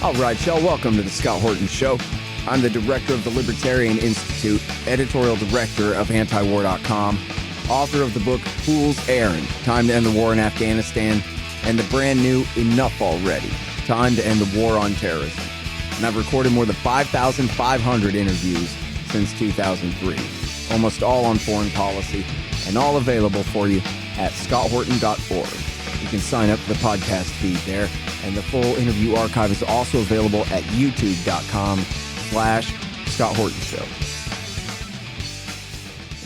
All right, y'all, welcome to the Scott Horton Show. I'm the director of the Libertarian Institute, editorial director of antiwar.com, author of the book Fool's Errand, Time to End the War in Afghanistan, and the brand new Enough Already, Time to End the War on Terrorism. And I've recorded more than 5,500 interviews since 2003, almost all on foreign policy, and all available for you at scotthorton.org. You can sign up for the podcast feed there, and the full interview archive is also available at youtube.com/Scott Horton Show.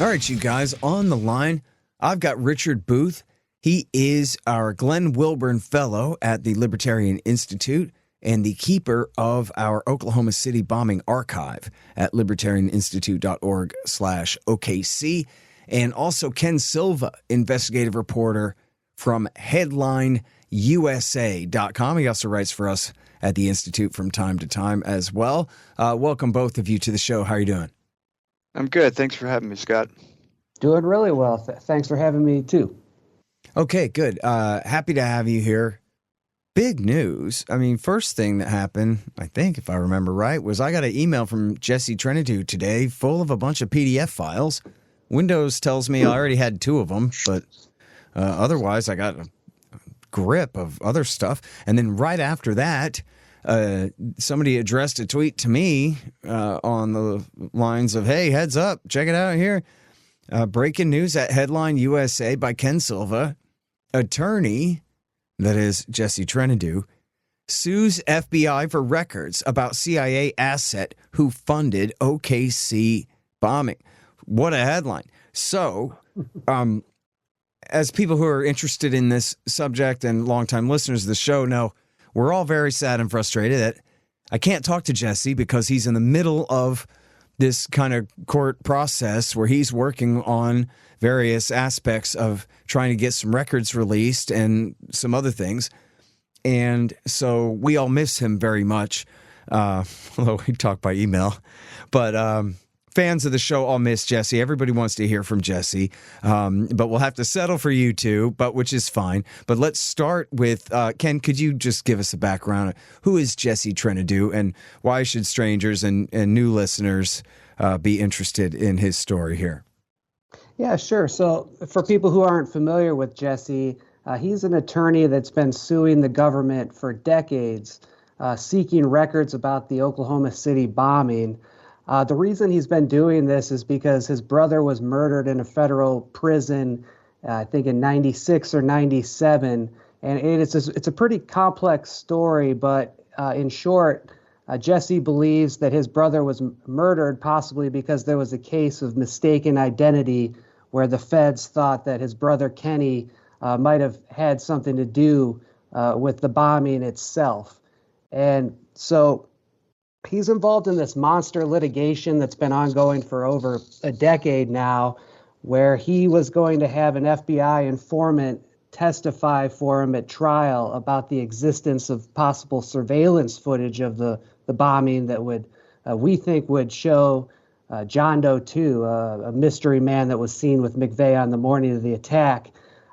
All right, you guys, on the line, I've got Richard Booth. He is our Glenn Wilburn Fellow at the Libertarian Institute and the keeper of our Oklahoma City bombing archive at libertarianinstitute.org/OKC. And also Ken Silva, investigative reporter from headlineusa.com. He also writes for us at the Institute from time to time as well. Welcome, both of you, to the show. How are you doing? I'm good. Thanks for having me, Scott. Doing really well. Thanks for having me, too. Okay, good. Happy to have you here. Big news. I mean, first thing that happened, I think, if I remember right, was I got an email from Jesse Trentadue today full of a bunch of PDF files. Windows tells me I already had 2 of them, but otherwise I got a grip of other stuff. And then right after that, somebody addressed a tweet to me on the lines of, hey, heads up, check it out here. Breaking news at Headline USA by Ken Silva. Attorney, that is Jesse Trentadue, sues FBI for records about CIA asset who funded OKC bombing. What a headline. So, as people who are interested in this subject and longtime listeners of the show know, we're all very sad and frustrated that I can't talk to Jesse because he's in the middle of this kind of court process where he's working on various aspects of trying to get some records released and some other things. And so we all miss him very much, although we talk by email. But fans of the show all miss Jesse. Everybody wants to hear from Jesse, but we'll have to settle for you two, which is fine. But let's start with, Ken, could you just give us a background? Who is Jesse Trentadue, and why should strangers and new listeners be interested in his story here? Yeah, sure. So for people who aren't familiar with Jesse, he's an attorney that's been suing the government for decades, seeking records about the Oklahoma City bombing. The reason he's been doing this is because his brother was murdered in a federal prison, I think in 96 or 97. And it's a pretty complex story, but in short, Jesse believes that his brother was murdered possibly because there was a case of mistaken identity where the feds thought that his brother Kenny might have had something to do with the bombing itself. And so he's involved in this monster litigation that's been ongoing for over a decade now, where he was going to have an FBI informant testify for him at trial about the existence of possible surveillance footage of the bombing that would, we think, would show John Doe 2, a mystery man that was seen with McVeigh on the morning of the attack.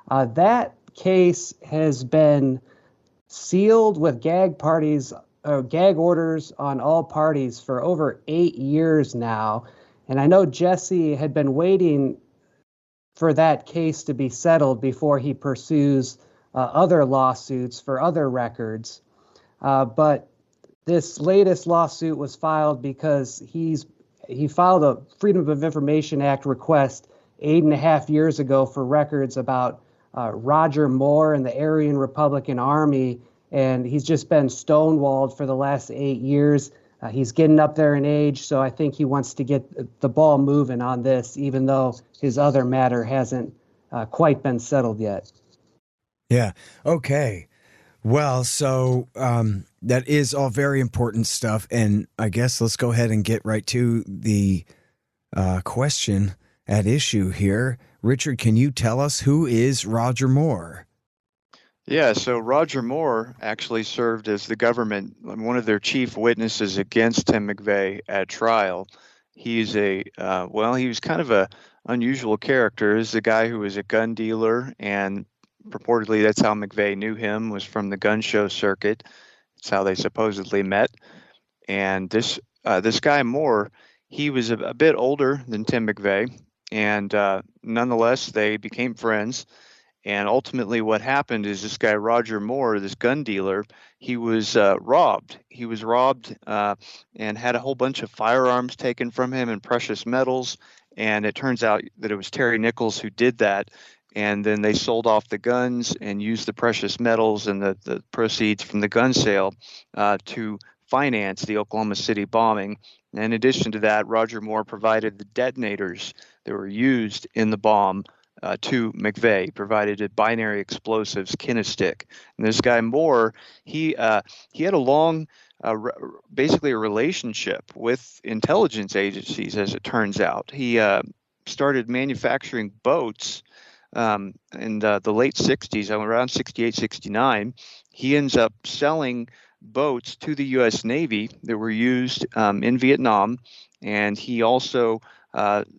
That case has been sealed with gag orders on all parties for over 8 years now. And I know Jesse had been waiting for that case to be settled before he pursues other lawsuits for other records. But this latest lawsuit was filed because he filed a Freedom of Information Act request 8.5 years ago for records about Roger Moore and the Aryan Republican Army, and he's just been stonewalled for the last 8 years. He's getting up there in age, so I think he wants to get the ball moving on this, even though his other matter hasn't quite been settled yet. Yeah. Okay. Well, so that is all very important stuff, and I guess let's go ahead and get right to the question at issue here. Richard, can you tell us who is Roger Moore? Yeah, so Roger Moore actually served as the government, one of their chief witnesses against Tim McVeigh at trial. He's he was kind of a unusual character. He's a guy who was a gun dealer, and purportedly that's how McVeigh knew him, was from the gun show circuit. It's how they supposedly met. And this guy Moore, he was a bit older than Tim McVeigh, and nonetheless, they became friends. And ultimately, what happened is this guy Roger Moore, this gun dealer, he was robbed. He was robbed and had a whole bunch of firearms taken from him and precious metals. And it turns out that it was Terry Nichols who did that. And then they sold off the guns and used the precious metals and the proceeds from the gun sale to finance the Oklahoma City bombing. And in addition to that, Roger Moore provided the detonators that were used in the bomb to McVeigh, provided binary explosives, kinestic. And this guy Moore, he had a long, basically a relationship with intelligence agencies, as it turns out. He started manufacturing boats in the late 60s, around 68, 69. He ends up selling boats to the U.S. Navy that were used in Vietnam, and he also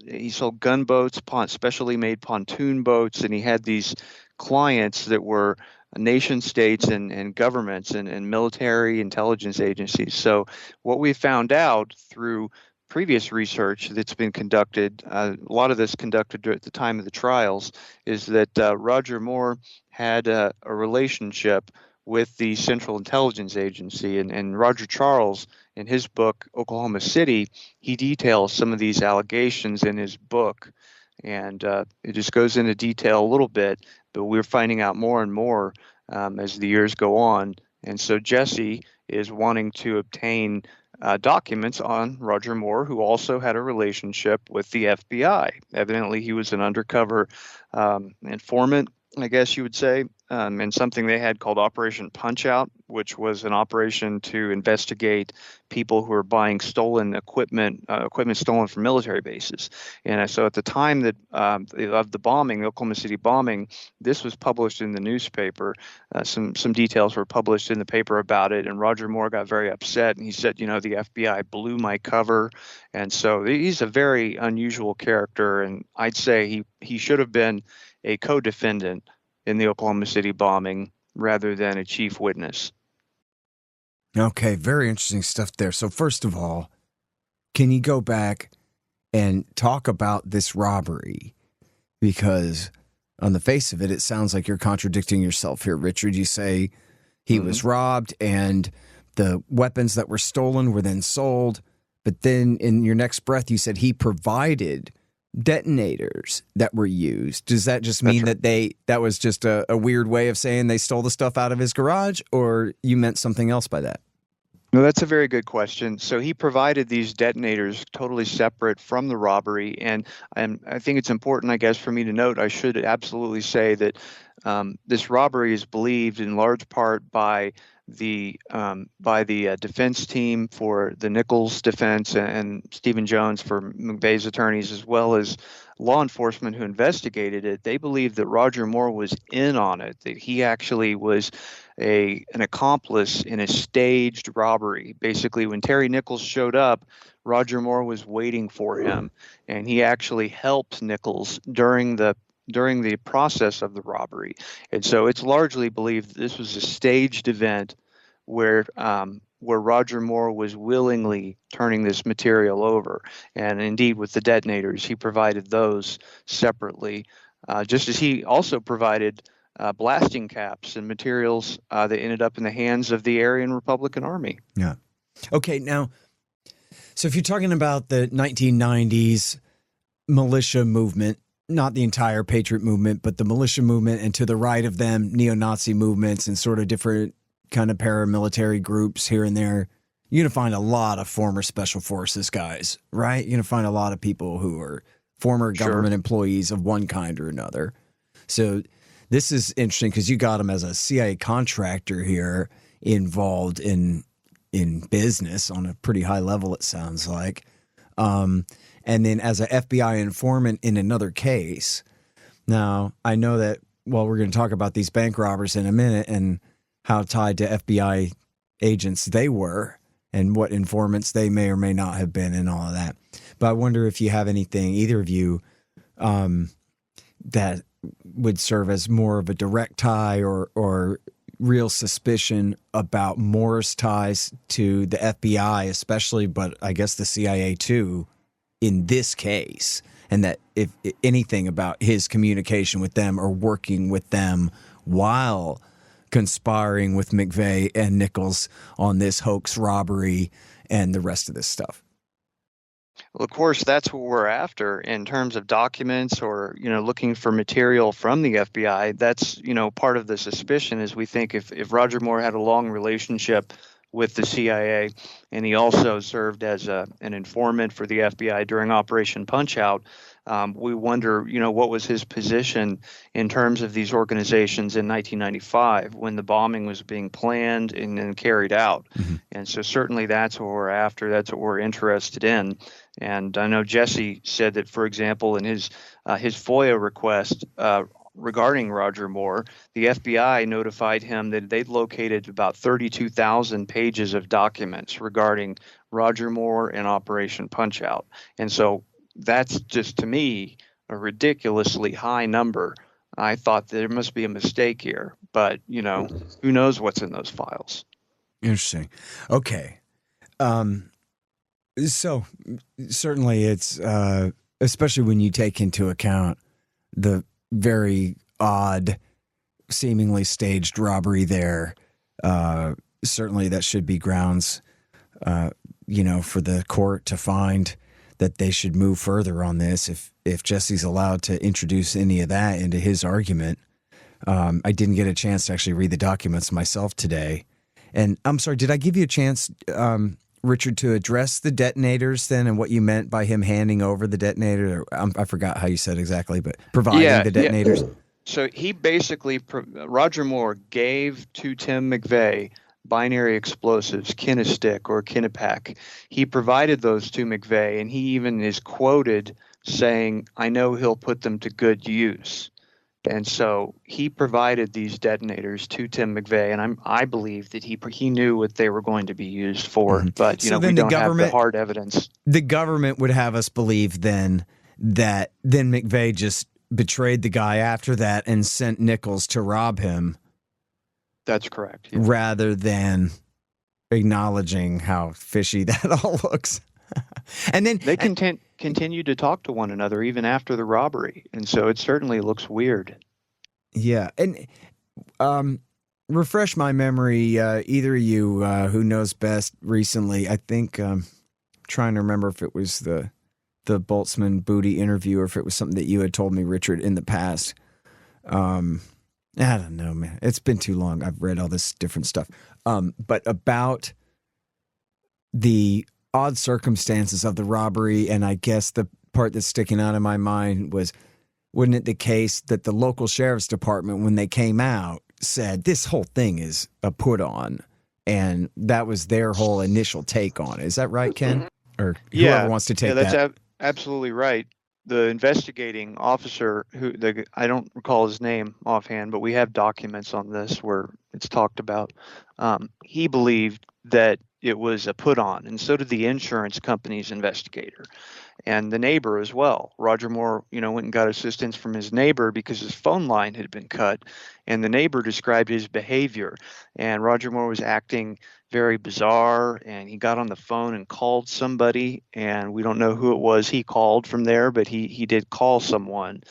he sold gunboats, specially made pontoon boats, and he had these clients that were nation states and governments and military intelligence agencies. So what we found out through previous research that's been conducted, a lot of this conducted at the time of the trials, is that Roger Moore had a relationship with the Central Intelligence Agency. And Roger Charles, in his book, Oklahoma City, he details some of these allegations in his book. And it just goes into detail a little bit, but we're finding out more and more as the years go on. And so Jesse is wanting to obtain documents on Roger Moore, who also had a relationship with the FBI. Evidently, he was an undercover informant, I guess you would say, and something they had called Operation Punch-Out, which was an operation to investigate people who were buying stolen equipment stolen from military bases. And so at the time that of the bombing, the Oklahoma City bombing, this was published in the newspaper. Some details were published in the paper about it, and Roger Moore got very upset, and he said, the FBI blew my cover. And so he's a very unusual character, and I'd say he should have been a co-defendant in the Oklahoma City bombing rather than a chief witness. Okay, very interesting stuff there. So first of all, can you go back and talk about this robbery? Because on the face of it, it sounds like you're contradicting yourself here, Richard. You say he was robbed and the weapons that were stolen were then sold, but then in your next breath, you said he provided detonators that were used. Does that just mean that was just a weird way of saying they stole the stuff out of his garage, or you meant something else by that? No, that's a very good question. So he provided these detonators totally separate from the robbery, and I think it's important, I guess, for me to note, I should absolutely say that this robbery is believed in large part by the defense team for the Nichols defense and Stephen Jones for McVeigh's attorneys, as well as law enforcement who investigated it. They believe that Roger Moore was in on it, that he actually was an accomplice in a staged robbery. Basically, when Terry Nichols showed up, Roger Moore was waiting for him, and he actually helped Nichols during the process of the robbery. And so it's largely believed this was a staged event where Roger Moore was willingly turning this material over. And indeed, with the detonators, he provided those separately, just as he also provided blasting caps and materials that ended up in the hands of the Aryan Republican Army. Yeah. Okay, now, so if you're talking about the 1990s militia movement, not the entire patriot movement, but the militia movement, and to the right of them, neo-Nazi movements and sort of different kind of paramilitary groups here and there, you're going to find a lot of former special forces guys, right? You're going to find a lot of people who are former government employees of one kind or another. So this is interesting because you got him as a CIA contractor here involved in business on a pretty high level, it sounds like. And then as an FBI informant in another case. Now, I know that, well, we're going to talk about these bank robbers in a minute and how tied to FBI agents they were and what informants they may or may not have been and all of that. But I wonder if you have anything, either of you, that would serve as more of a direct tie or real suspicion about Moore's ties to the FBI, especially, but I guess the CIA too, in this case, and that if anything about his communication with them or working with them while conspiring with McVeigh and Nichols on this hoax robbery and the rest of this stuff. Well, of course, that's what we're after in terms of documents or, looking for material from the FBI. That's, part of the suspicion is we think if Roger Moore had a long relationship with the CIA and he also served as an informant for the FBI during Operation Punch-Out, we wonder, what was his position in terms of these organizations in 1995 when the bombing was being planned and then carried out. Mm-hmm. And so certainly that's what we're after. That's what we're interested in. And I know Jesse said that, for example, in his FOIA request regarding Roger Moore, the FBI notified him that they'd located about 32,000 pages of documents regarding Roger Moore and Operation Punch-Out. And so that's just, to me, a ridiculously high number. I thought there must be a mistake here, but, who knows what's in those files. Interesting. Okay. So certainly it's, especially when you take into account the very odd, seemingly staged robbery there, certainly that should be grounds, for the court to find that they should move further on this if Jesse's allowed to introduce any of that into his argument. I didn't get a chance to actually read the documents myself today. And I'm sorry, did I give you a chance, Richard, to address the detonators then and what you meant by him handing over the detonator? I forgot how you said exactly, but providing the detonators. Yeah. So he basically, Roger Moore gave to Tim McVeigh binary explosives, Kinastick or Kinapack. He provided those to McVeigh, and he even is quoted saying, "I know he'll put them to good use." And so he provided these detonators to Tim McVeigh, and I believe that he knew what they were going to be used for. Mm-hmm. But we don't have the hard evidence. The government would have us believe then that then McVeigh just betrayed the guy after that and sent Nichols to rob him. That's correct. Yeah. Rather than acknowledging how fishy that all looks. And then they continue to talk to one another even after the robbery, and so it certainly looks weird. Yeah, and refresh my memory, either of you who knows best recently. I think trying to remember if it was the Boltzmann Booty interview or if it was something that you had told me, Richard, in the past. I don't know, man. It's been too long. I've read all this different stuff. But about the odd circumstances of the robbery, and I guess the part that's sticking out in my mind was, wasn't it the case that the local sheriff's department, when they came out, said this whole thing is a put on, and that was their whole initial take on it. Is that right, Ken? Or whoever wants to take that? That's absolutely right. The investigating officer, I don't recall his name offhand, but we have documents on this where it's talked about. He believed that it was a put on, and so did the insurance company's investigator and the neighbor as well. Roger Moore, went and got assistance from his neighbor because his phone line had been cut, and the neighbor described his behavior, and Roger Moore was acting very bizarre, and he got on the phone and called somebody, and we don't know who it was he called from there, but he did call someone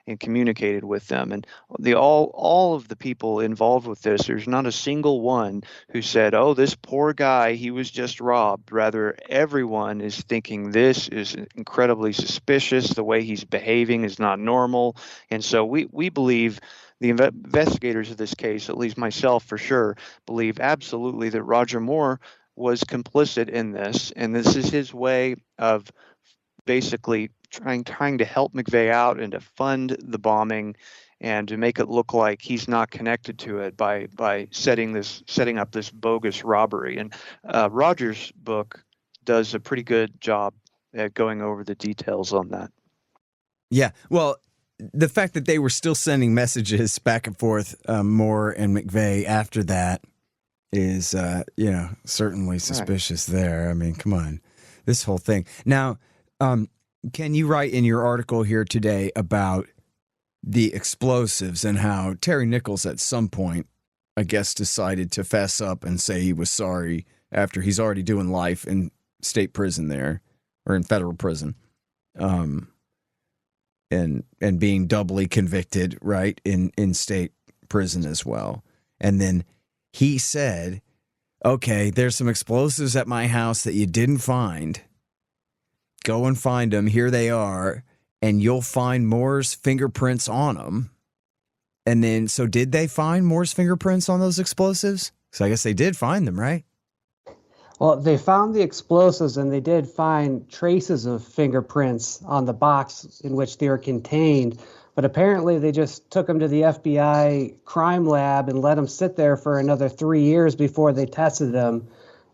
and communicated with them. And all of the people involved with this, there's not a single one who said, "Oh, this poor guy, he was just robbed." Rather, everyone is thinking this is incredibly suspicious. The way he's behaving is not normal. And so we believe, the investigators of this case, at least myself for sure, believe absolutely that Roger Moore was complicit in this. And this is his way of basically trying to help McVeigh out and to fund the bombing and to make it look like he's not connected to it by setting up this bogus robbery. And Roger's book does a pretty good job at going over the details on that. Yeah, well, the fact that they were still sending messages back and forth, Moore and McVeigh, after that is, certainly suspicious there. I mean, come on, this whole thing. Now, Ken, you write in your article here today about the explosives and how Terry Nichols at some point I guess, decided to fess up and say he was sorry after he's already doing life in state prison there, or in federal prison, and being doubly convicted, right, in state prison as well. And then he said, okay, there's some explosives at my house that you didn't find. Go and find them. Here they are. And you'll find Moore's fingerprints on them. And then, so did they find Moore's fingerprints on those explosives? So I guess they did find them, right? Well, they found the explosives, and they did find traces of fingerprints on the box in which they were contained. But apparently they just took them to the FBI crime lab and let them sit there for another 3 years before they tested them.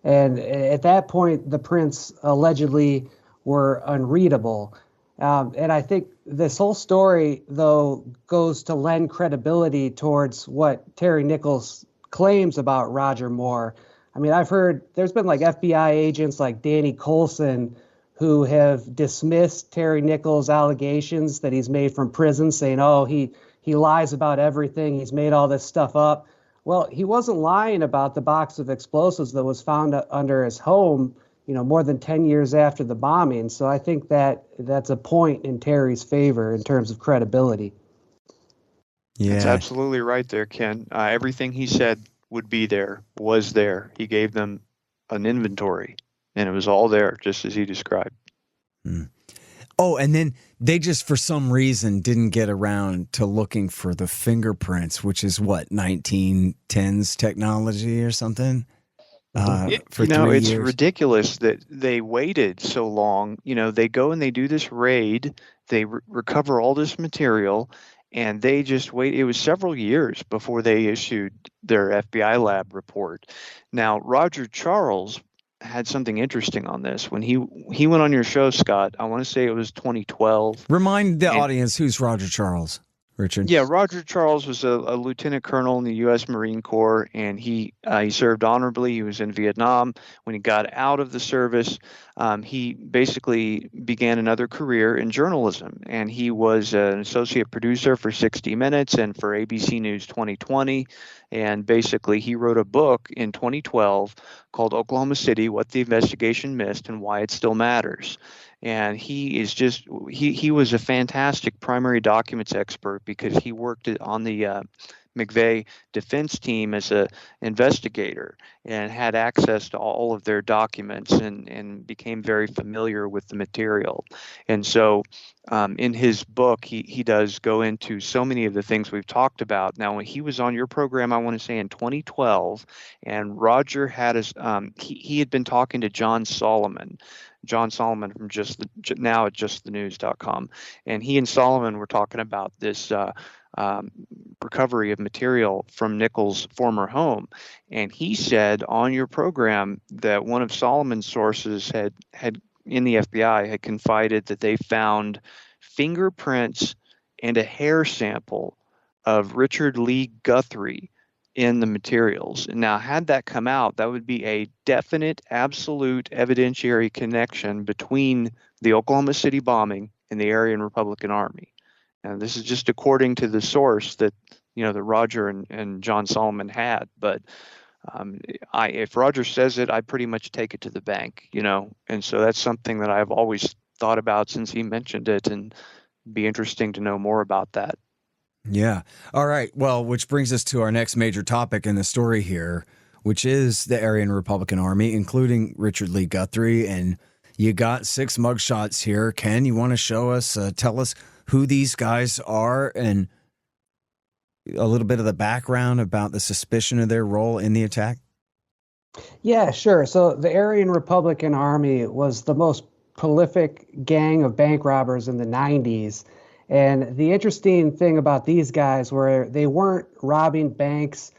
And at that point, the prints allegedly were unreadable. And I think this whole story, though, goes to lend credibility towards what Terry Nichols claims about Roger Moore. I mean, I've heard there's been like FBI agents like Danny Colson who have dismissed Terry Nichols' allegations that he's made from prison, saying, oh, he lies about everything. He's made all this stuff up. Well, he wasn't lying about the box of explosives that was found under his home, more than 10 years after the bombing. So I think that's a point in Terry's favor in terms of credibility. Yeah, that's absolutely right there, Ken. Everything he said would be there, was there. He gave them an inventory, and it was all there, just as he described. Oh, and then they just, for some reason, didn't get around to looking for the fingerprints, which is what, 1910s technology or something? For 3 it's years. ridiculous that they waited so long. They go and they do this raid, they recover all this material, and they just wait. It was several years before they issued their FBI lab report. Now, Roger Charles had something interesting on this. When he went on your show, Scott, I want to say it was 2012. Remind the audience who's Roger Charles, Richard. Yeah, Roger Charles was a lieutenant colonel in the U.S. Marine Corps, and he served honorably. He was in Vietnam. When he got out of the service, he basically began another career in journalism, and he was an associate producer for 60 Minutes and for ABC News 2020. And basically, he wrote a book in 2012 called Oklahoma City: What the Investigation Missed and Why It Still Matters. And he is just, he was a fantastic primary documents expert because he worked on the McVeigh defense team as an investigator and had access to all of their documents and became very familiar with the material. And so in his book, he does go into so many of the things we've talked about. Now, when he was on your program, I want to say in 2012, and Roger had he had been talking to John Solomon from now at justthenews.com. And he and Solomon were talking about this recovery of material from Nichols' former home. And he said on your program that one of Solomon's sources had in the FBI had confided that they found fingerprints and a hair sample of Richard Lee Guthrie in the materials. And now, had that come out, that would be a definite, absolute evidentiary connection between the Oklahoma City bombing and the Aryan Republican Army. And this is just according to the source that that Roger and John Solomon had. But if Roger says it, I pretty much take it to the bank. And so that's something that I've always thought about since he mentioned it, and be interesting to know more about that. Yeah. All right. Well, which brings us to our next major topic in the story here, which is the Aryan Republican Army, including Richard Lee Guthrie. And you got 6 mugshots here. Ken, you want to show us, tell us who these guys are and a little bit of the background about the suspicion of their role in the attack? Yeah, sure. So the Aryan Republican Army was the most prolific gang of bank robbers in the 90s. And the interesting thing about these guys were they weren't robbing banks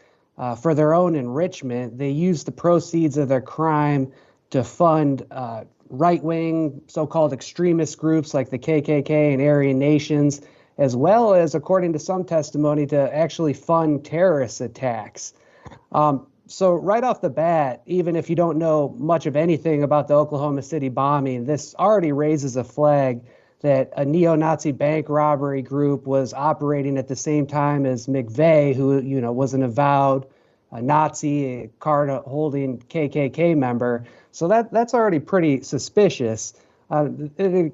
for their own enrichment. They used the proceeds of their crime to fund right-wing so-called extremist groups like the KKK and Aryan Nations, as well as, according to some testimony, to actually fund terrorist attacks. So right off the bat, even if you don't know much of anything about the Oklahoma City bombing, this already raises a flag that a neo-Nazi bank robbery group was operating at the same time as McVeigh, who was an avowed a Nazi, a card-holding KKK member. So that's already pretty suspicious. It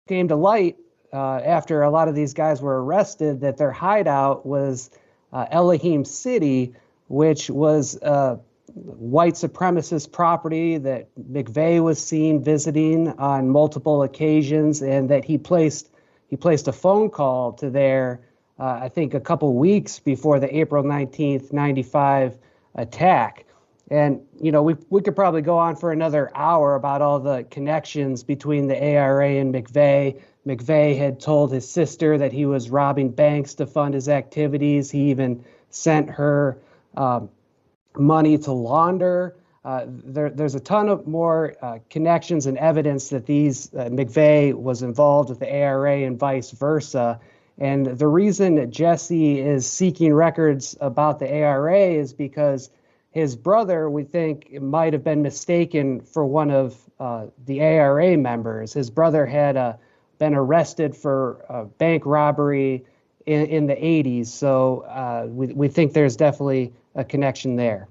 came to light after a lot of these guys were arrested that their hideout was Elohim City, which was white supremacist property that McVeigh was seen visiting on multiple occasions, and that he placed a phone call to there, I think a couple weeks before the April 19th, 95 attack. And, we could probably go on for another hour about all the connections between the ARA and McVeigh. McVeigh had told his sister that he was robbing banks to fund his activities. He even sent her money to launder. There's a ton of more connections and evidence that McVeigh was involved with the ARA and vice versa. And the reason Jesse is seeking records about the ARA is because his brother, we think, might have been mistaken for one of the ARA members. His brother had been arrested for bank robbery in the 80s. So we think there's definitely a connection there.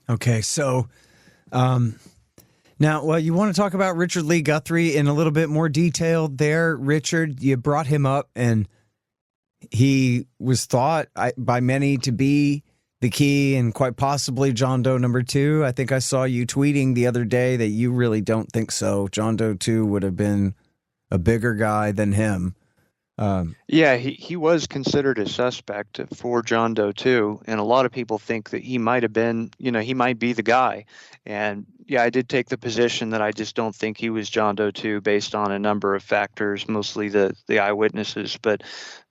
Okay, so now, you want to talk about Richard Lee Guthrie in a little bit more detail there. Richard, you brought him up, and he was thought by many to be the key and quite possibly John Doe number 2. I think I saw you tweeting the other day that you really don't think so. John Doe 2 would have been a bigger guy than him. Yeah, he was considered a suspect for John Doe 2, and a lot of people think that he might have been, he might be the guy. And yeah, I did take the position that I just don't think he was John Doe 2 based on a number of factors, mostly the eyewitnesses. But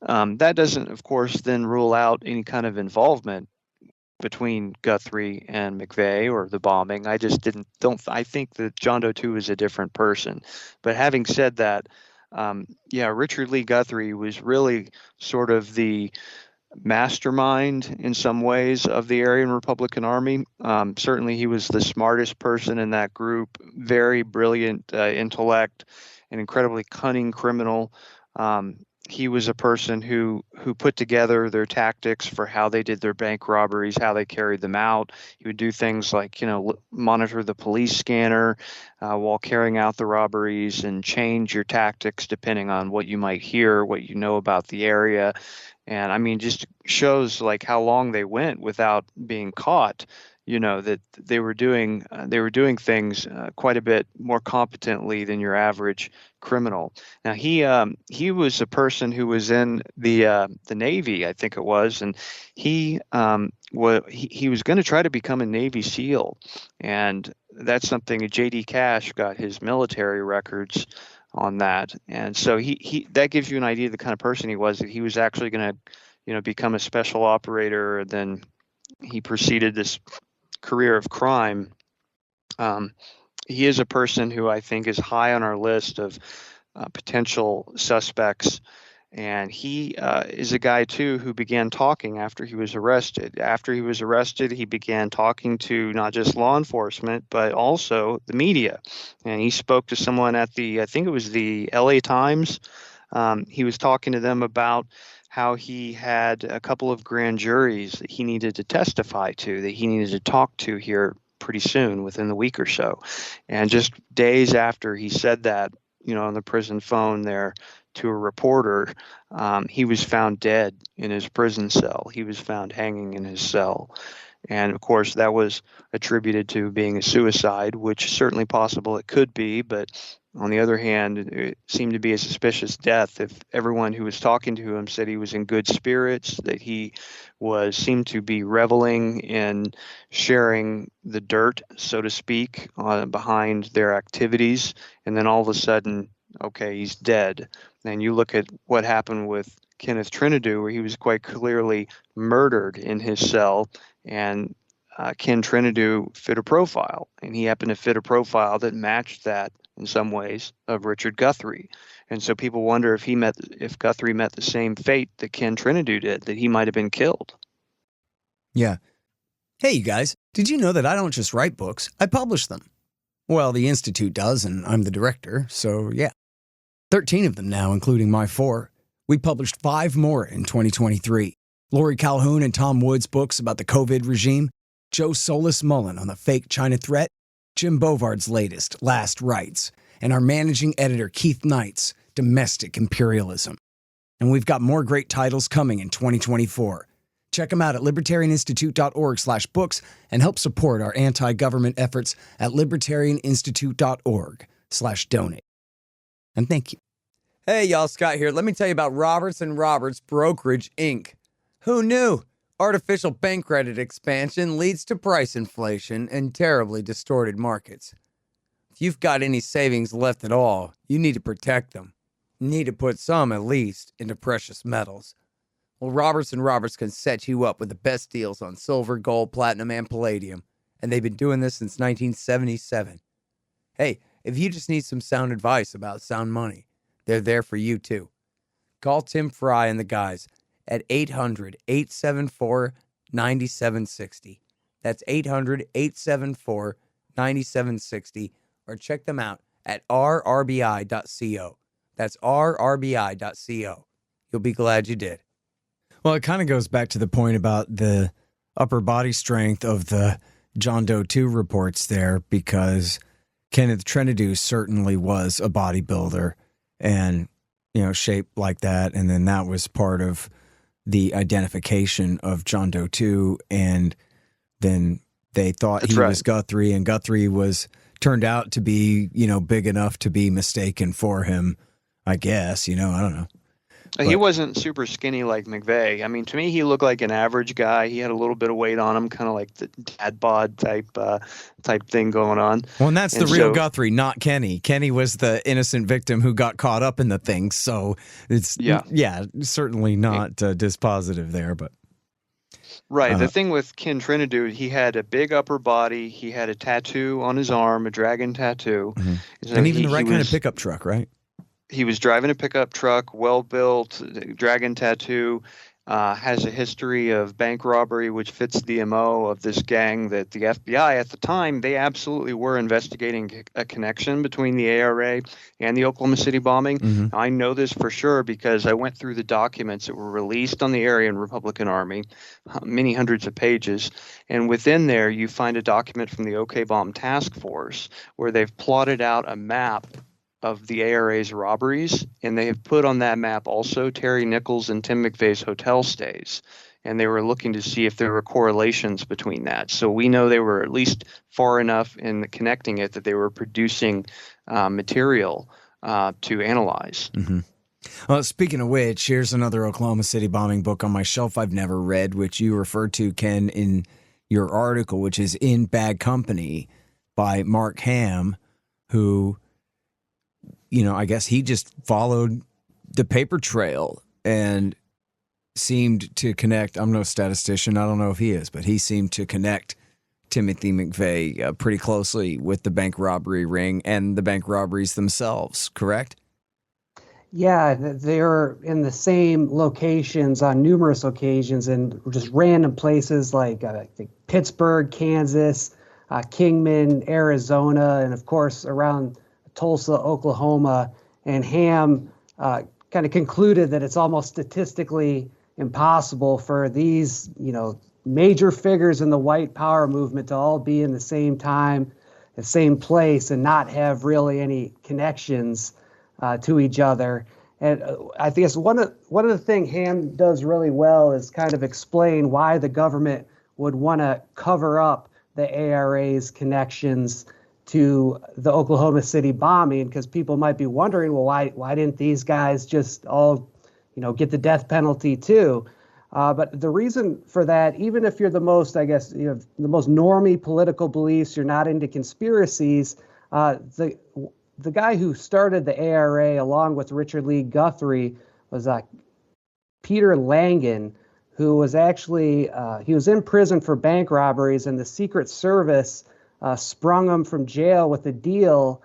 that doesn't, of course, then rule out any kind of involvement between Guthrie and McVeigh or the bombing. I just I think that John Doe 2 is a different person. But having said that, Richard Lee Guthrie was really sort of the mastermind in some ways of the Aryan Republican Army. Certainly he was the smartest person in that group, very brilliant intellect, an incredibly cunning criminal. He was a person who put together their tactics for how they did their bank robberies, how they carried them out. He would do things like, monitor the police scanner while carrying out the robberies and change your tactics depending on what you might hear, what you know about the area. And I mean, just shows like how long they went without being caught. That they were doing things quite a bit more competently than your average criminal. Now he was a person who was in the Navy, I think it was, and he was going to try to become a Navy SEAL, and that's something J.D. Cash got his military records on that, and so he that gives you an idea of the kind of person he was. That he was actually going to become a special operator. Then he proceeded this career of crime. He is a person who I think is high on our list of potential suspects, and he is a guy too who began talking after he was arrested. After he was arrested, he began talking to not just law enforcement but also the media, and he spoke to someone at I think it was the LA Times. He was talking to them about how he had a couple of grand juries that he needed to testify to, that he needed to talk to here pretty soon, within the week or so. And just days after he said that, on the prison phone there to a reporter, he was found dead in his prison cell. He was found hanging in his cell. And of course, that was attributed to being a suicide, which is certainly possible it could be, but on the other hand, it seemed to be a suspicious death. If everyone who was talking to him said he was in good spirits, that he seemed to be reveling in sharing the dirt, so to speak, behind their activities, and then all of a sudden, okay, he's dead. And you look at what happened with Kenneth Trentadue, where he was quite clearly murdered in his cell, and Ken Trentadue fit a profile, and he happened to fit a profile that matched that in some ways of Richard Guthrie. And so people wonder if Guthrie met the same fate that Ken Trentadue did, that he might have been killed. Yeah. Hey, you guys, did you know that I don't just write books, I publish them? Well, the Institute does, and I'm the director, so yeah. 13 of them now, including my 4. We published 5 more in 2023. Lori Calhoun and Tom Wood's books about the COVID regime, Joe Solis Mullen on the fake China threat, Jim Bovard's latest, Last Rites, and our managing editor Keith Knight's Domestic Imperialism. And we've got more great titles coming in 2024. Check them out at libertarianinstitute.org/books and help support our anti-government efforts at libertarianinstitute.org/donate. And thank you. Hey, y'all, Scott here. Let me tell you about Roberts & Roberts Brokerage, Inc. Who knew? Artificial bank credit expansion leads to price inflation and terribly distorted markets. If you've got any savings left at all, you need to protect them. You need to put some, at least, into precious metals. Well, Roberts & Roberts can set you up with the best deals on silver, gold, platinum, and palladium. And they've been doing this since 1977. Hey, if you just need some sound advice about sound money, they're there for you too. Call Tim Fry and the guys at 800-874-9760. That's 800-874-9760. Or check them out at rrbi.co. That's rrbi.co. You'll be glad you did. Well, it kind of goes back to the point about the upper body strength of the John Doe 2 reports there, because Kenneth Trentadue certainly was a bodybuilder and, shaped like that. And then that was part of the identification of John Doe 2. And then they thought That's he right. was Guthrie, and Guthrie turned out to be, big enough to be mistaken for him, I guess. I don't know. He wasn't super skinny like McVeigh. I mean, to me, he looked like an average guy. He had a little bit of weight on him, kind of like the dad bod type thing going on. Well, and that's the real Guthrie, not Kenny. Kenny was the innocent victim who got caught up in the thing. So it's certainly not dispositive there. But right. The thing with Ken Trentadue, he had a big upper body. He had a tattoo on his arm, a dragon tattoo. Mm-hmm. So and even the right kind of pickup truck, right? He was driving a pickup truck, well-built, dragon tattoo, has a history of bank robbery, which fits the MO of this gang that the FBI at the time, they absolutely were investigating a connection between the ARA and the Oklahoma City bombing. Mm-hmm. I know this for sure because I went through the documents that were released on the Aryan Republican Army, many hundreds of pages. And within there, you find a document from the OK Bomb Task Force where they've plotted out a map of the ARA's robberies, and they have put on that map also Terry Nichols and Tim McVeigh's hotel stays, and they were looking to see if there were correlations between that. So we know they were at least far enough in connecting it that they were producing material to analyze. Mm-hmm. Well, speaking of which, here's another Oklahoma City bombing book on my shelf I've never read, which you referred to, Ken, in your article, which is In Bad Company by Mark Ham, who... I guess he just followed the paper trail and seemed to connect. I'm no statistician. I don't know if he is, but he seemed to connect Timothy McVeigh pretty closely with the bank robbery ring and the bank robberies themselves, correct? Yeah, they're in the same locations on numerous occasions and just random places like I think Pittsburgh, Kansas, Kingman, Arizona, and of course around Tulsa, Oklahoma. And Ham kind of concluded that it's almost statistically impossible for these, major figures in the white power movement to all be in the same time, the same place, and not have really any connections to each other. And I think one of the things Ham does really well is kind of explain why the government would want to cover up the ARA's connections to the Oklahoma City bombing, because people might be wondering, well, why didn't these guys just all, get the death penalty too? But the reason for that, even if you're the most, I guess, you have the most normie political beliefs, you're not into conspiracies, the guy who started the ARA along with Richard Lee Guthrie was Peter Langan, who was actually, he was in prison for bank robberies, and the Secret Service sprung him from jail with a deal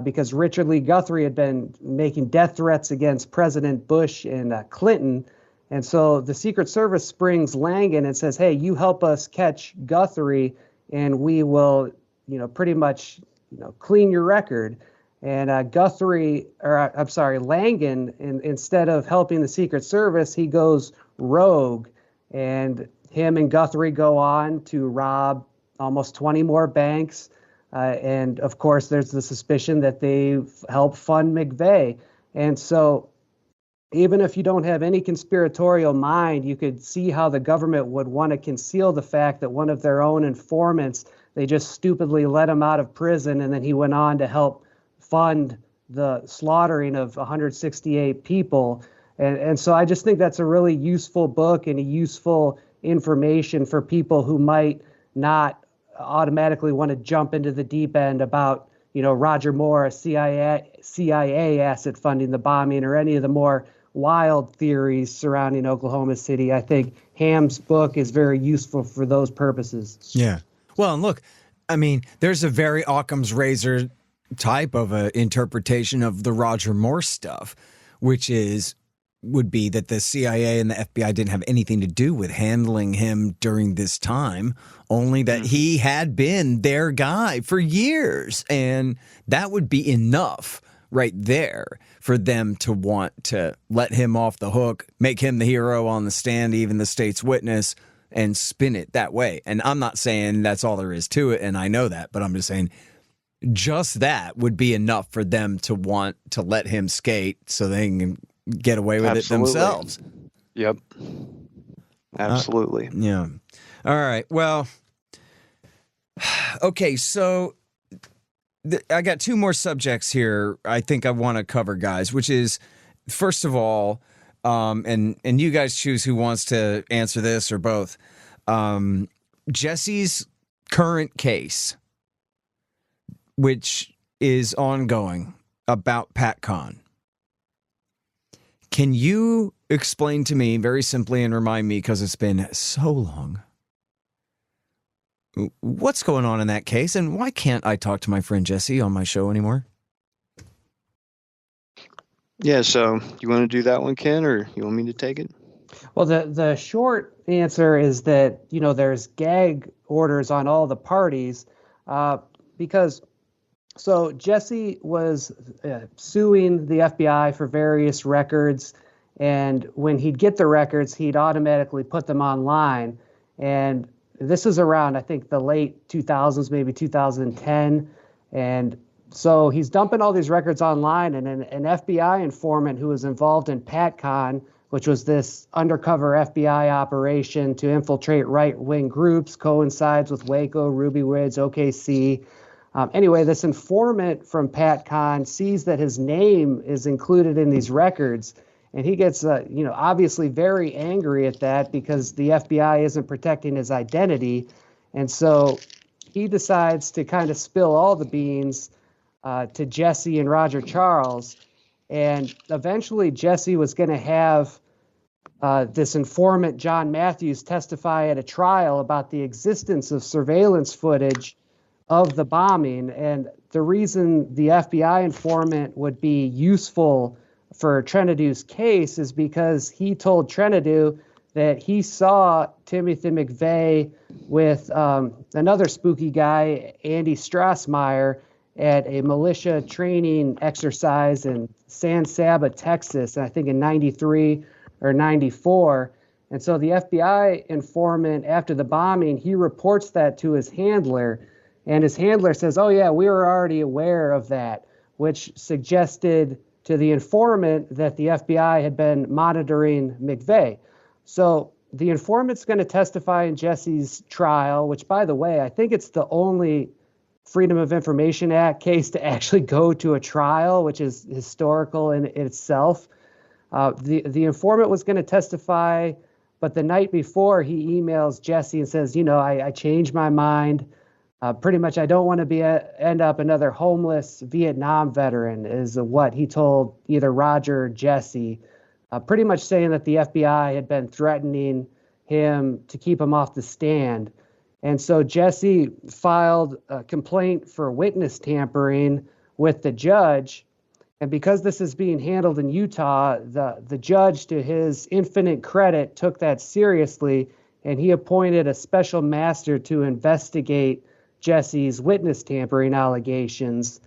because Richard Lee Guthrie had been making death threats against President Bush and Clinton. And so the Secret Service springs Langan and says, hey, you help us catch Guthrie and we will, pretty much, clean your record. And Langan, instead of helping the Secret Service, he goes rogue and him and Guthrie go on to rob almost 20 more banks. And of course, there's the suspicion that they helped fund McVeigh. And so even if you don't have any conspiratorial mind, you could see how the government would want to conceal the fact that one of their own informants, they just stupidly let him out of prison, and then he went on to help fund the slaughtering of 168 people. And so I just think that's a really useful book and a useful information for people who might not automatically want to jump into the deep end about, Roger Moore, CIA asset funding the bombing, or any of the more wild theories surrounding Oklahoma City. I think Ham's book is very useful for those purposes. Yeah. Well, and look, I mean, there's a very Occam's razor type of a interpretation of the Roger Moore stuff, which would be that the CIA and the FBI didn't have anything to do with handling him during this time, only that he had been their guy for years. And that would be enough right there for them to want to let him off the hook, make him the hero on the stand, even the state's witness, and spin it that way. And I'm not saying that's all there is to it, and I know that, but I'm just saying just that would be enough for them to want to let him skate so they can get away with it themselves. Yep. Absolutely. Yeah. All right. Well, okay. So I got two more subjects here I think I want to cover, guys, which is, first of all, and you guys choose who wants to answer this or both. Jesse's current case, which is ongoing about Patcon. Can you explain to me very simply and remind me, because it's been so long, what's going on in that case, and why can't I talk to my friend Jesse on my show anymore? Yeah, so you want to do that one, Ken, or you want me to take it? Well, the short answer is that, there's gag orders on all the parties because so Jesse was suing the FBI for various records, and when he'd get the records, he'd automatically put them online. And this is around, I think, the late 2000s, maybe 2010. And so he's dumping all these records online, and an FBI informant who was involved in Patcon, which was this undercover FBI operation to infiltrate right-wing groups, coincides with Waco, Ruby Ridge, OKC. Anyway, this informant from Patcon sees that his name is included in these records, and he gets, obviously very angry at that because the FBI isn't protecting his identity. And so he decides to kind of spill all the beans to Jesse and Roger Charles. And eventually Jesse was going to have this informant, John Matthews, testify at a trial about the existence of surveillance footage of the bombing. And the reason the FBI informant would be useful for Trentadue's case is because he told Trentadue that he saw Timothy McVeigh with another spooky guy, Andy Strassmeyer, at a militia training exercise in San Saba, Texas, I think in 93 or 94. And so the FBI informant, after the bombing, he reports that to his handler. And his handler says, oh, yeah, we were already aware of that, which suggested to the informant that the FBI had been monitoring McVeigh. So the informant's going to testify in Jesse's trial, which, by the way, I think it's the only Freedom of Information Act case to actually go to a trial, which is historical in itself. The informant was going to testify, but the night before he emails Jesse and says, I changed my mind. Pretty much, I don't want to end up another homeless Vietnam veteran, is what he told either Roger or Jesse, pretty much saying that the FBI had been threatening him to keep him off the stand. And so Jesse filed a complaint for witness tampering with the judge. And because this is being handled in Utah, the judge, to his infinite credit, took that seriously, and he appointed a special master to investigate Jesse's witness tampering allegations.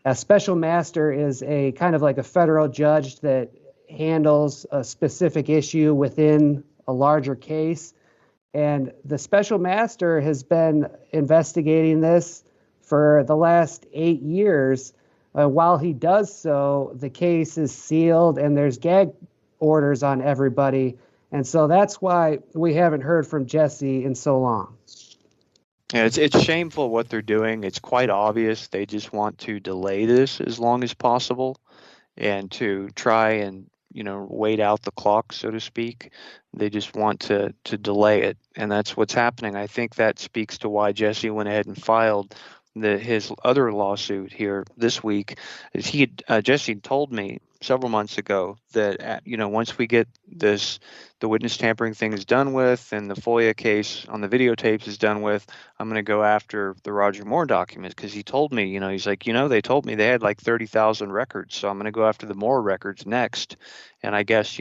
A special master is a kind of like a federal judge that handles a specific issue within a larger case. And the special master has been investigating this for the last 8 years. While he does so, the case is sealed and there's gag orders on everybody. And so that's why we haven't heard from Jesse in so long. Yeah, it's shameful what they're doing. It's quite obvious they just want to delay this as long as possible and to try and wait out the clock, so to speak. They just want to delay it, and that's what's happening. I think that speaks to why Jesse went ahead and filed his other lawsuit here this week. Is Jesse told me several months ago that once we get the witness tampering thing is done with and the FOIA case on the videotapes is done with, I'm going to go after the Roger Moore documents, because he told me, he's like, they told me they had like 30,000 records, so I'm going to go after the Moore records next. And I guess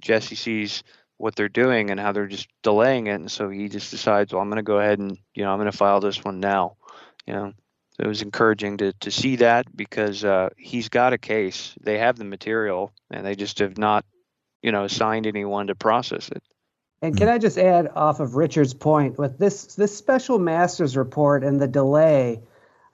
Jesse sees what they're doing and how they're just delaying it, and so he just decides, well, I'm going to go ahead and I'm going to file this one now. It was encouraging to see that, because he's got a case. They have the material, and they just have not, assigned anyone to process it. And can I just add off of Richard's point with this special master's report and the delay?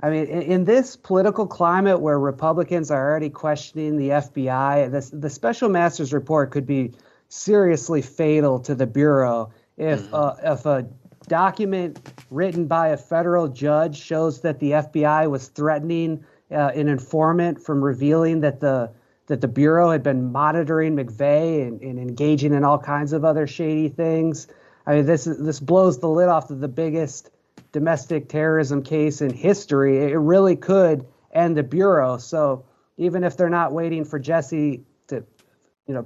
I mean, in this political climate where Republicans are already questioning the FBI, the special master's report could be seriously fatal to the Bureau if a document written by a federal judge shows that the FBI was threatening an informant from revealing that the Bureau had been monitoring McVeigh and engaging in all kinds of other shady things. I mean, this blows the lid off of the biggest domestic terrorism case in history. It really could end the Bureau. So even if they're not waiting for Jesse to,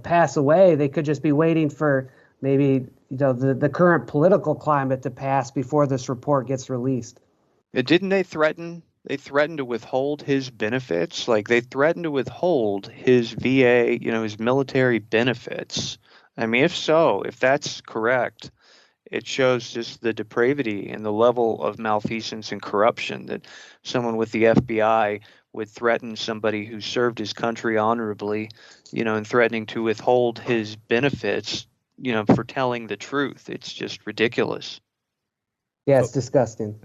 pass away, they could just be waiting for maybe the current political climate to pass before this report gets released. Didn't they threaten? They threatened to withhold his benefits. Like, they threatened to withhold his VA, his military benefits. I mean, if that's correct, it shows just the depravity and the level of malfeasance and corruption that someone with the FBI would threaten somebody who served his country honorably, and threatening to withhold his benefits, for telling the truth. It's just ridiculous. Yeah, it's disgusting.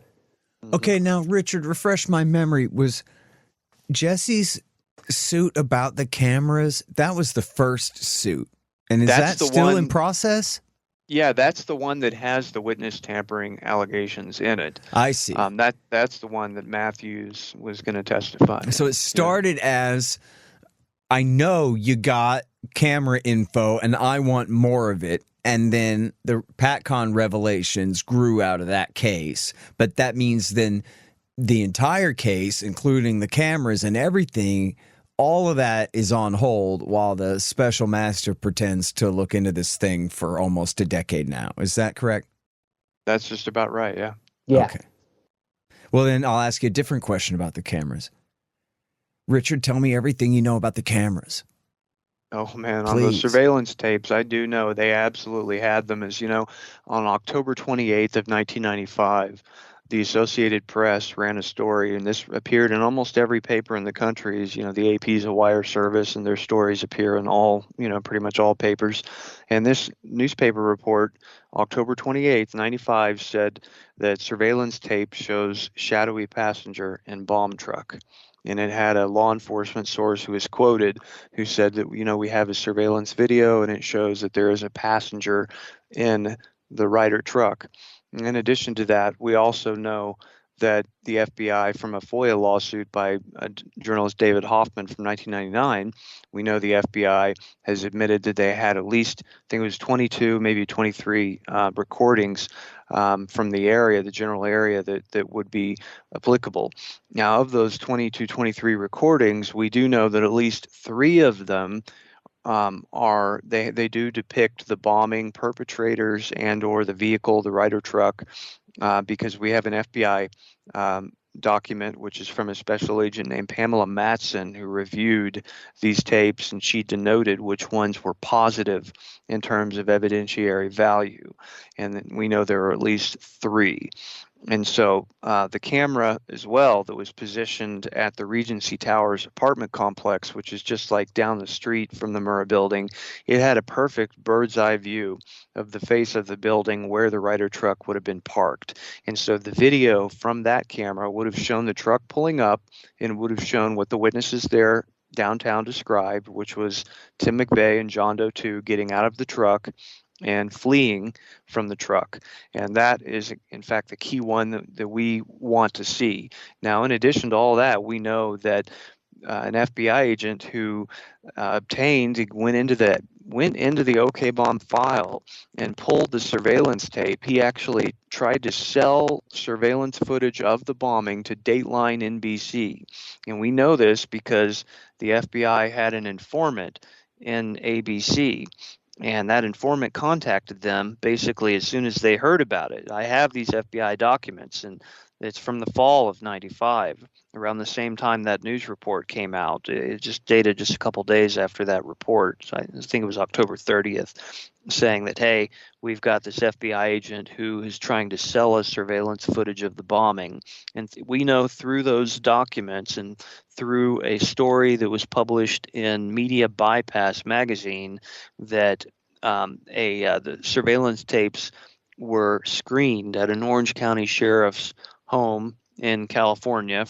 Okay, now, Richard, refresh my memory. Was Jesse's suit about the cameras, that was the first suit. And is that still in process? Yeah, that's the one that has the witness tampering allegations in it. I see. That's the one that Matthews was going to testify. So it started as, I know you got camera info and I want more of it. And then the Patcon revelations grew out of that case. But that means then the entire case, including the cameras and everything, all of that is on hold while the special master pretends to look into this thing for almost a decade now. Is that correct? That's just about right, yeah. Yeah. Okay. Well, then I'll ask you a different question about the cameras. Richard, tell me everything you know about the cameras. Oh, man, Please. On those surveillance tapes, I do know they absolutely had them. As you know, on October 28th of 1995, the Associated Press ran a story, and this appeared in almost every paper in the country. As the AP is a wire service, and their stories appear in all, pretty much all papers. And this newspaper report, October 28th, 95, said that surveillance tape shows shadowy passenger in bomb truck. And it had a law enforcement source who was quoted, who said that, we have a surveillance video and it shows that there is a passenger in the Ryder truck. And in addition to that, we also know that the FBI, from a FOIA lawsuit by journalist David Hoffman from 1999, we know the FBI has admitted that they had at least, I think it was 22, maybe 23 recordings from the area, the general area that would be applicable. Now, of those 22, 23 recordings, we do know that at least 3 of them they do depict the bombing perpetrators and or the vehicle, the Ryder truck, because we have an FBI document, which is from a special agent named Pamela Matson, who reviewed these tapes, and she denoted which ones were positive in terms of evidentiary value. And we know there are at least 3. And so the camera as well that was positioned at the Regency Towers apartment complex, which is just like down the street from the Murrah building, it had a perfect bird's eye view of the face of the building where the Ryder truck would have been parked. And so the video from that camera would have shown the truck pulling up and would have shown what the witnesses there downtown described, which was Tim McVeigh and John Doe 2 getting out of the truck and fleeing from the truck. And that is, in fact, the key one that we want to see. Now, in addition to all that, we know that an FBI agent who went into the OK bomb file and pulled the surveillance tape. He actually tried to sell surveillance footage of the bombing to Dateline NBC. And we know this because the FBI had an informant in ABC. And that informant contacted them basically as soon as they heard about it. I have these FBI documents, and it's from the fall of '95, around the same time that news report came out. It just dated just a couple days after that report. So I think it was October 30th, saying that, hey, we've got this FBI agent who is trying to sell us surveillance footage of the bombing. And we know through those documents and through a story that was published in Media Bypass magazine that the surveillance tapes were screened at an Orange County sheriff's home in California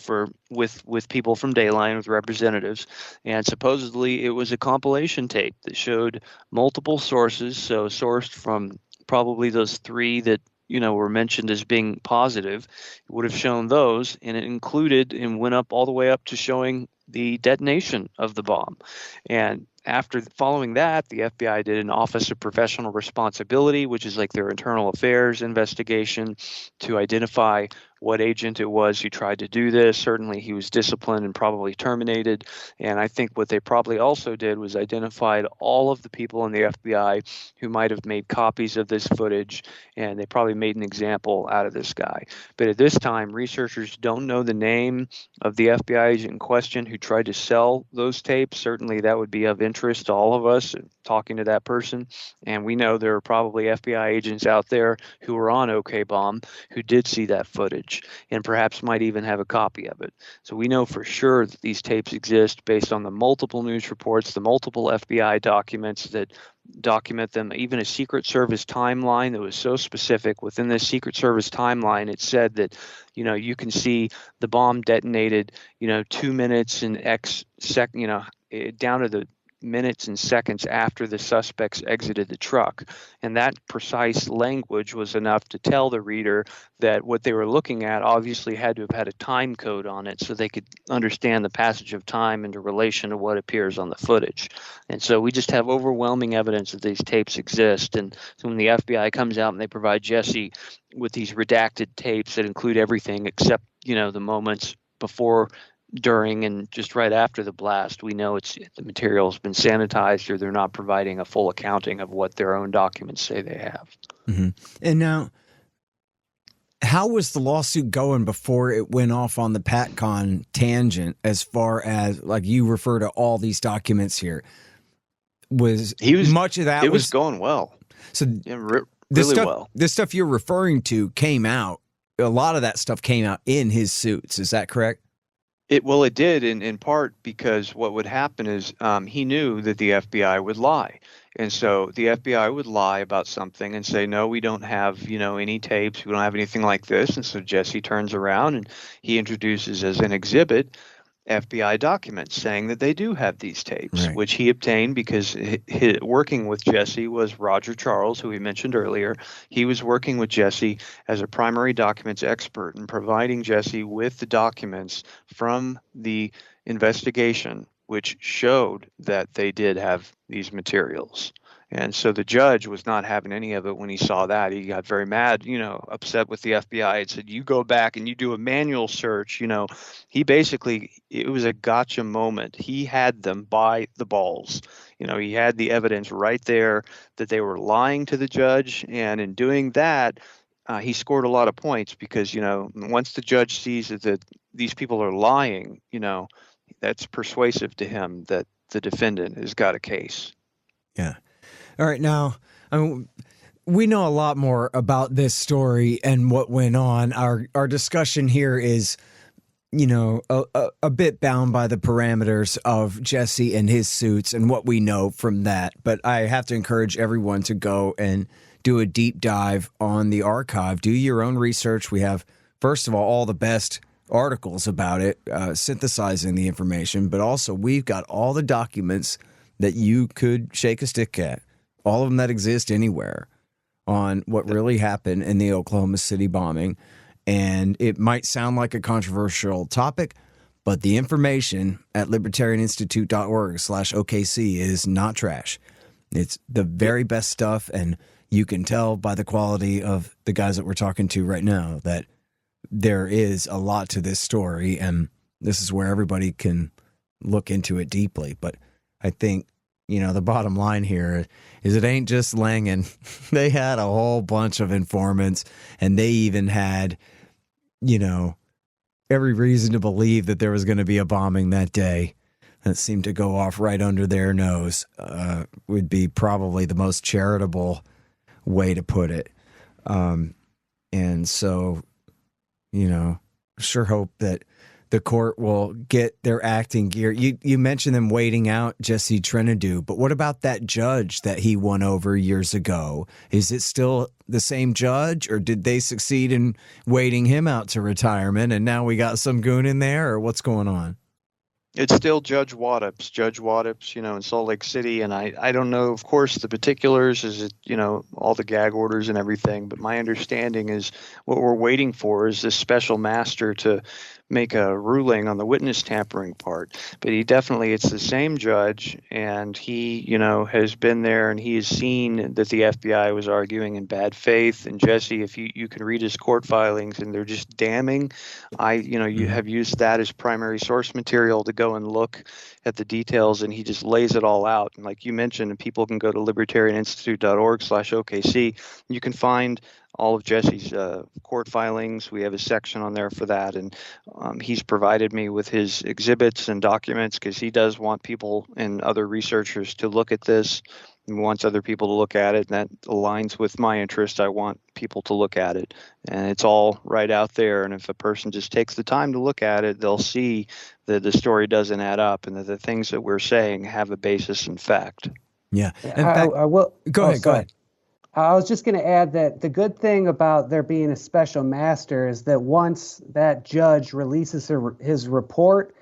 with people from Dayline, with representatives, and supposedly it was a compilation tape that showed multiple sources, so sourced from probably those three that were mentioned as being positive. It would have shown those, and it included and went up all the way up to showing the detonation of the bomb. And following that, the FBI did an Office of Professional Responsibility, which is like their internal affairs investigation, to identify what agent it was who tried to do this. Certainly he was disciplined and probably terminated. And I think what they probably also did was identified all of the people in the FBI who might have made copies of this footage, and they probably made an example out of this guy. But at this time, researchers don't know the name of the FBI agent in question who tried to sell those tapes. Certainly that would be of interest to all of us talking to that person. And we know there are probably FBI agents out there who were on OK Bomb who did see that footage and perhaps might even have a copy of it. So we know for sure that these tapes exist based on the multiple news reports, the multiple FBI documents that document them, even a Secret Service timeline that was so specific. Within this Secret Service timeline, it said that, you can see the bomb detonated, 2 minutes and X second, down to the minutes and seconds after the suspects exited the truck. And that precise language was enough to tell the reader that what they were looking at obviously had to have had a time code on it so they could understand the passage of time into relation to what appears on the footage. And so we just have overwhelming evidence that these tapes exist. And so when the FBI comes out and they provide Jesse with these redacted tapes that include everything except, the moments before, during, and just right after the blast, we know the material has been sanitized, or they're not providing a full accounting of what their own documents say they have. Mm-hmm. And now, how was the lawsuit going before it went off on the Patcon tangent, as far as, like, you refer to all these documents here? Much of that it was going well. So yeah, really well. This stuff you're referring to came out. A lot of that stuff came out in his suits. Is that correct? It did in part because what would happen is he knew that the FBI would lie. And so the FBI would lie about something and say, no, we don't have, any tapes. We don't have anything like this. And so Jesse turns around and he introduces as an exhibit FBI documents saying that they do have these tapes, right, which he obtained because working with Jesse was Roger Charles, who we mentioned earlier. He was working with Jesse as a primary documents expert and providing Jesse with the documents from the investigation, which showed that they did have these materials. And so the judge was not having any of it when he saw that. He got very mad, upset with the FBI and said, you go back and you do a manual search. It was a gotcha moment. He had them by the balls. He had the evidence right there that they were lying to the judge. And in doing that, he scored a lot of points because, once the judge sees that these people are lying, that's persuasive to him that the defendant has got a case. Yeah. All right. Now, we know a lot more about this story and what went on. Our discussion here is, a bit bound by the parameters of Jesse and his suits and what we know from that. But I have to encourage everyone to go and do a deep dive on the archive. Do your own research. We have, first of all the best articles about it, synthesizing the information, but also we've got all the documents that you could shake a stick at, all of them that exist anywhere, on what really happened in the Oklahoma City bombing. And it might sound like a controversial topic, but the information at libertarianinstitute.org/OKC is not trash. It's the very best stuff, and you can tell by the quality of the guys that we're talking to right now that there is a lot to this story, and this is where everybody can look into it deeply. But I think, the bottom line here is it ain't just Langan. They had a whole bunch of informants, and they even had, every reason to believe that there was going to be a bombing that day that seemed to go off right under their nose, would be probably the most charitable way to put it. And so, sure hope that the court will get their acting gear. You mentioned them waiting out Jesse Trentadue, but what about that judge that he won over years ago? Is it still the same judge, or did they succeed in waiting him out to retirement and now we got some goon in there, or what's going on? It's still Judge Waddups, in Salt Lake City. And I don't know, of course, the particulars, is it, all the gag orders and everything. But my understanding is what we're waiting for is this special master to make a ruling on the witness tampering part. But it's the same judge, and he, has been there, and he has seen that the FBI was arguing in bad faith. And Jesse, if you can read his court filings, and they're just damning. You have used that as primary source material to go and look at the details, and he just lays it all out. And like you mentioned, people can go to libertarianinstitute.org/OKC. You can find all of Jesse's court filings. We have a section on there for that. And he's provided me with his exhibits and documents because he does want people and other researchers to look at this, and wants other people to look at it. And that aligns with my interest. I want people to look at it. And it's all right out there. And if a person just takes the time to look at it, they'll see that the story doesn't add up and that the things that we're saying have a basis in fact. Yeah. I will. Go ahead. I was just going to add that the good thing about there being a special master is that once that judge releases his report,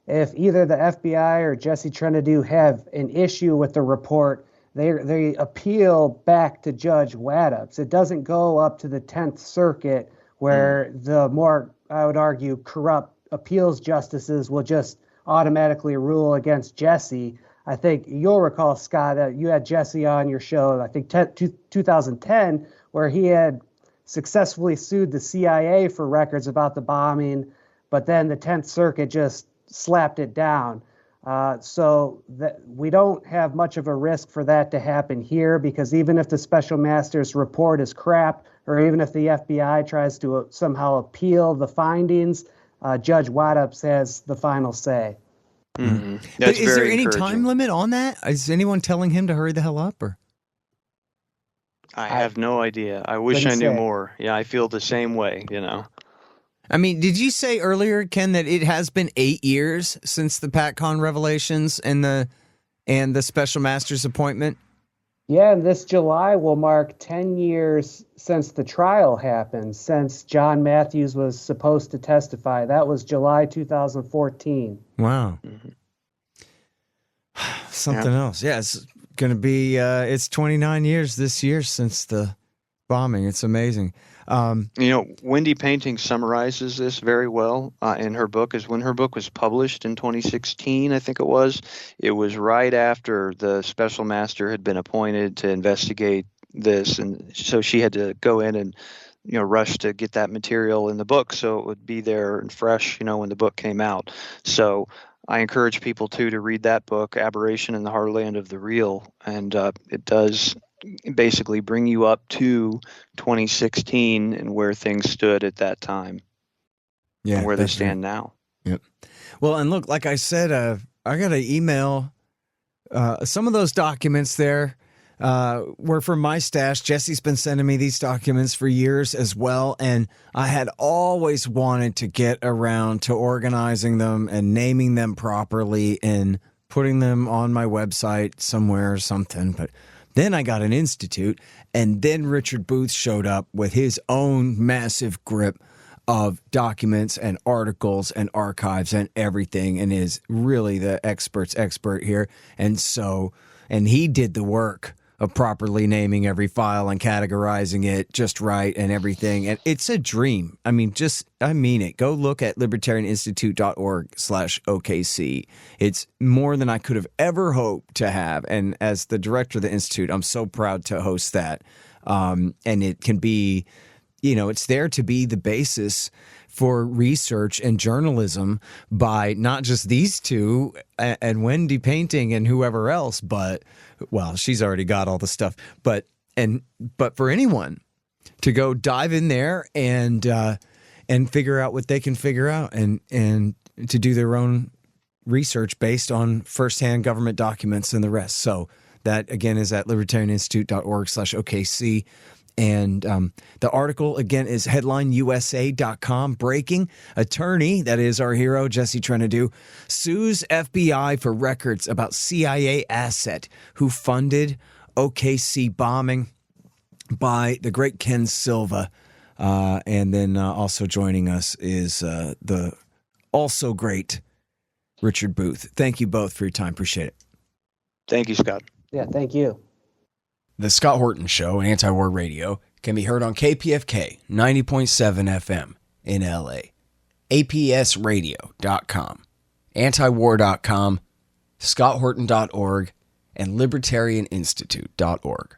if either the FBI or Jesse Trentadue have an issue with the report, they appeal back to Judge Waddups. It doesn't go up to the 10th Circuit where the more, I would argue, corrupt appeals justices will just automatically rule against Jesse. I think you'll recall, Scott, that you had Jesse on your show, I think 2010, where he had successfully sued the CIA for records about the bombing, but then the 10th Circuit just slapped it down. So that we don't have much of a risk for that to happen here, because even if the special master's report is crap, or even if the FBI tries to somehow appeal the findings, Judge Waddups has the final say. Mm-hmm. But is there any time limit on that? Is anyone telling him to hurry the hell up? Or I have no idea. I wish I knew more. Yeah, I feel the same way, I mean, did you say earlier, Ken, that it has been 8 years since the Patcon revelations and the special master's appointment? Yeah, and this July will mark 10 years since the trial happened, since John Matthews was supposed to testify. That was July 2014. Wow. Mm-hmm. Something else. Yeah, it's going to be, it's 29 years this year since the bombing. It's amazing. Wendy Painting summarizes this very well in her book. Is when her book was published in 2016, I think it was right after the special master had been appointed to investigate this, and so she had to go in and rush to get that material in the book so it would be there and fresh when the book came out. So I encourage people to read that book, Aberration in the Heartland of the Real, and it does basically bring you up to 2016 and where things stood at that time, and where they stand now. Yep. Well, and look, like I said, I got to email some of those documents there. were from my stash. Jesse's been sending me these documents for years as well, and I had always wanted to get around to organizing them and naming them properly and putting them on my website somewhere or something. But then I got an institute, and then Richard Booth showed up with his own massive grip of documents and articles and archives and everything, and is really the expert's expert here. And he did the work of properly naming every file and categorizing it just right and everything. And it's a dream. I mean it. Go look at libertarianinstitute.org/OKC. It's more than I could have ever hoped to have. And as the director of the Institute, I'm so proud to host that. And it can be, it's there to be the basis for research and journalism by not just these two and Wendy Painting and whoever else, but, well, she's already got all the stuff, but for anyone to go dive in there and figure out what they can figure out and to do their own research based on firsthand government documents and the rest. So that, again, is at libertarianinstitute.org/OKC. And the article, again, is headlineusa.com. Breaking: attorney, that is our hero, Jesse Trentadue, sues FBI for records about CIA asset who funded OKC bombing by the great Ken Silva. And then also joining us is the also great Richard Booth. Thank you both for your time. Appreciate it. Thank you, Scott. Yeah, thank you. The Scott Horton Show, Anti-War Radio, can be heard on KPFK 90.7 FM in LA, APSradio.com, antiwar.com, scotthorton.org, and libertarianinstitute.org.